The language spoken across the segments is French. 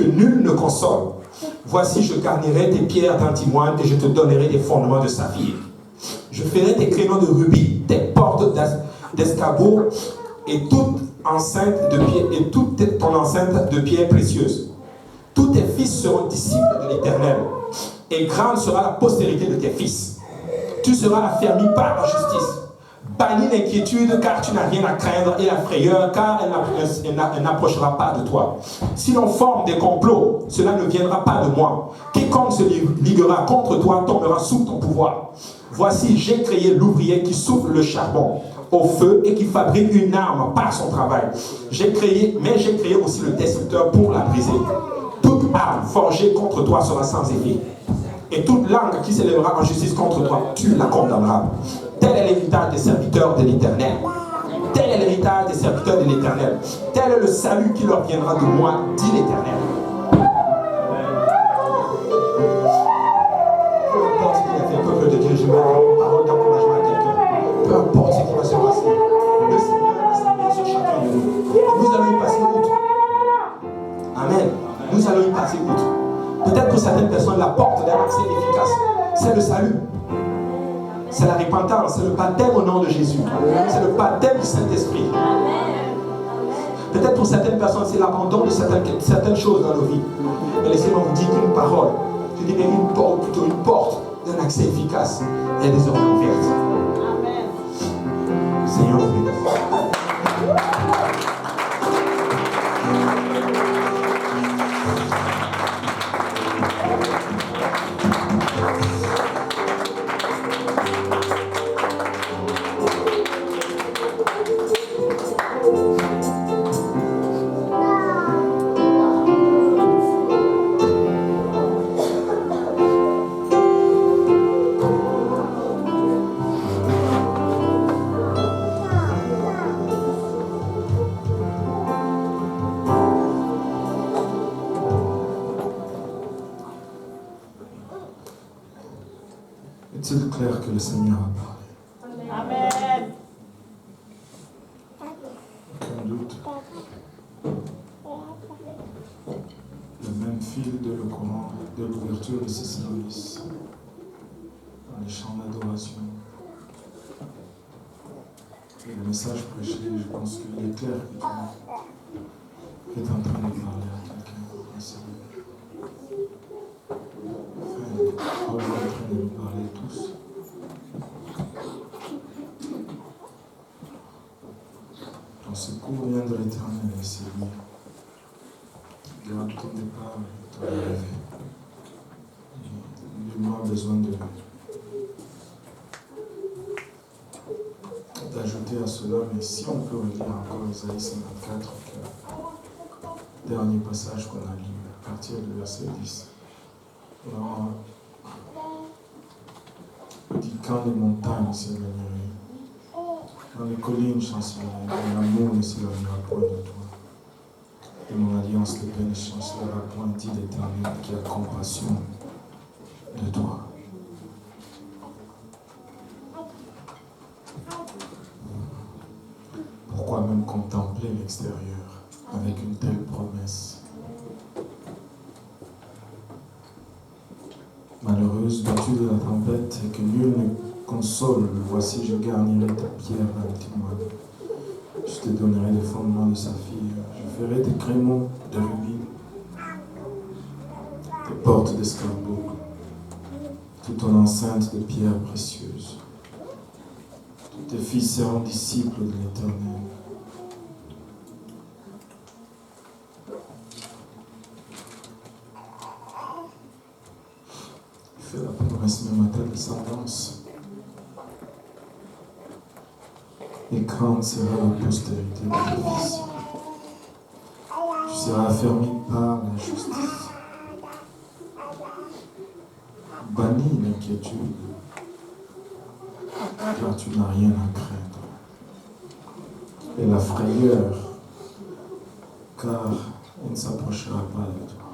que nul ne console. Voici, je garnirai tes pierres d'antimoine et je te donnerai des fondements de saphir. Je ferai tes créneaux de rubis, tes portes d'escabeau et toute ton enceinte de pierres précieuses. Tous tes fils seront disciples de l'Éternel, et grande sera la postérité de tes fils. Tu seras affermi par la justice. Bannis l'inquiétude, car tu n'as rien à craindre, et la frayeur, car elle n'approchera pas de toi. Si l'on forme des complots, cela ne viendra pas de moi. Quiconque se liguera contre toi tombera sous ton pouvoir. Voici, j'ai créé l'ouvrier qui souffle le charbon au feu et qui fabrique une arme par son travail. J'ai créé aussi le destructeur pour la briser. Toute arme forgée contre toi sera sans effet. Et toute langue qui s'élèvera en justice contre toi, tu la condamneras. Tel est l'héritage des serviteurs de l'Éternel. Tel est l'héritage des serviteurs de l'Éternel. Tel est le salut qui leur viendra de moi, dit l'Éternel. Peu importe ce qu'il a fait, peuple de Dieu, je mets une parole d'encouragement à quelqu'un. Peu importe ce qui va se passer, le Seigneur a sa main sur chacun de nous. Nous allons y passer outre. Amen. Nous allons y passer outre. Peut-être que certaines personnes, la porte d'un accès efficace, c'est le salut. C'est la repentance, c'est le baptême au nom de Jésus. C'est le baptême du Saint-Esprit. Peut-être pour certaines personnes, c'est l'abandon de certaines choses dans nos vies. Mais laissez-moi vous dire une parole. Je dirais une porte, plutôt une porte d'un accès efficace est désormais ouverte. Amen. Seigneur, vous bénisse. Est-il clair que le Seigneur a parlé? Amen. Aucun doute. Le même fil de le courant de l'ouverture de ce service dans les chants d'adoration. Et le message prêché, je pense qu'il est clair que Dieu est en train de parler à quelqu'un. Enfin, on est en train de nous parler tous. Ton secours vient de l'Éternel, et c'est lui. Garde ton départ et ton arrivée. Nullement besoin d'ajouter à cela, mais si on peut relire encore Isaïe 54, le dernier passage qu'on a lu, à partir du verset 10. Alors, il dit, quand les montagnes s'éloigneraient, quand les collines chancelleraient, mon amour ne s'éloignera point de toi. Et mon alliance de paix ne chancellera point, dit l'Éternel, qui a compassion de toi. Pourquoi même contempler l'extérieur avec une telle promesse? Malheureuse, battue de la tempête, et que nul ne console, voici je garnirai ta pierre d'antimoine. Je te donnerai des fondements de saphir. Je ferai des créneaux de rubis, des portes d'escargot, toute ton enceinte de pierres précieuses. Tous tes fils seront disciples de l'Éternel. Il fait la promesse même à ta descendance. Et grande sera la postérité de tes fils. Tu seras affermi par la justice. Bannis l'inquiétude, car tu n'as rien à craindre. Et la frayeur, car elle ne s'approchera pas de toi.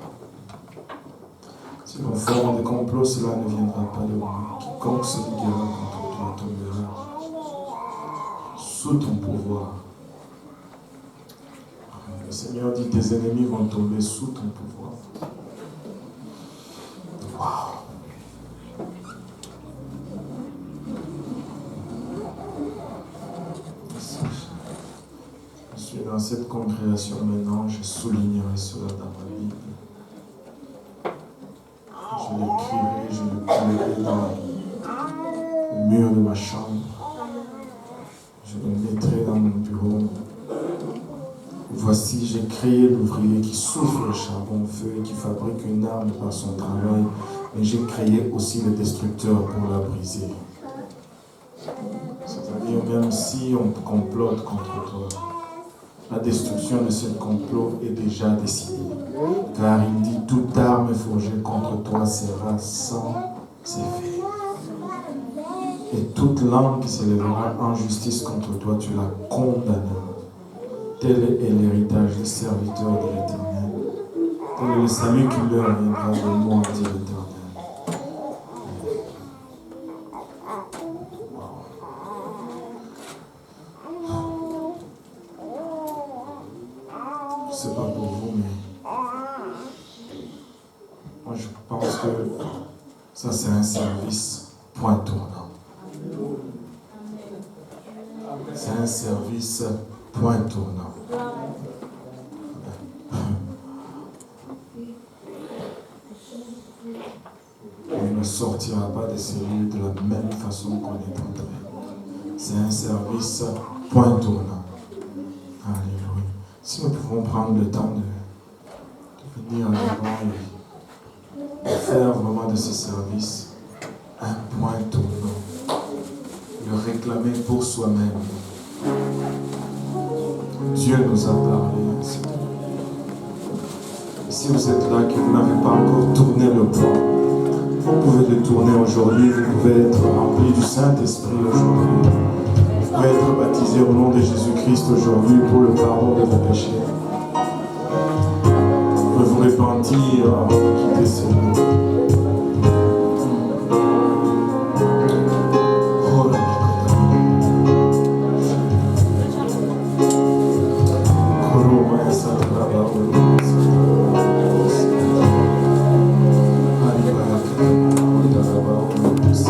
Si l'on forme des complots, cela ne viendra pas de moi. Quiconque se liguera contre toi tombera sous ton pouvoir. Le Seigneur dit, tes ennemis vont tomber sous ton pouvoir. Waouh! Je suis dans cette congrégation maintenant, je soulignerai cela dans ma Bible. Je l'écrirai, je le collerai dans le mur de ma chambre. Je le mettrai dans mon bureau. Voici, j'ai créé l'ouvrier qui souffle le charbon au feu et qui fabrique une arme par son travail, mais j'ai créé aussi le destructeur pour la briser. C'est-à-dire, même si on complote contre toi, la destruction de ce complot est déjà décidée. Car il dit, toute arme forgée contre toi sera sans effet. Et toute langue qui s'élèvera en justice contre toi, tu la condamneras. Tel est l'héritage des serviteurs de l'Éternel. Tel est le salut qui leur viendra de moi, dit l'Éternel. Je ne sais pas pour vous, mais moi je pense que ça c'est un service point tournant. C'est un service point tournant. On ne sortira pas de cellules de la même façon qu'on est entré. C'est un service point tournant. Alléluia. Si nous pouvons prendre le temps de venir en avant et de faire vraiment de ce service un point tournant. Le réclamer pour soi-même. Dieu nous a parlé ainsi. Si vous êtes là, que vous n'avez pas encore tourné le point, vous pouvez le tourner aujourd'hui. Vous pouvez être rempli du Saint-Esprit aujourd'hui. Vous pouvez être baptisé au nom de Jésus-Christ aujourd'hui pour le pardon de vos péchés. Vous pouvez vous repentir avant de quitter ce monde.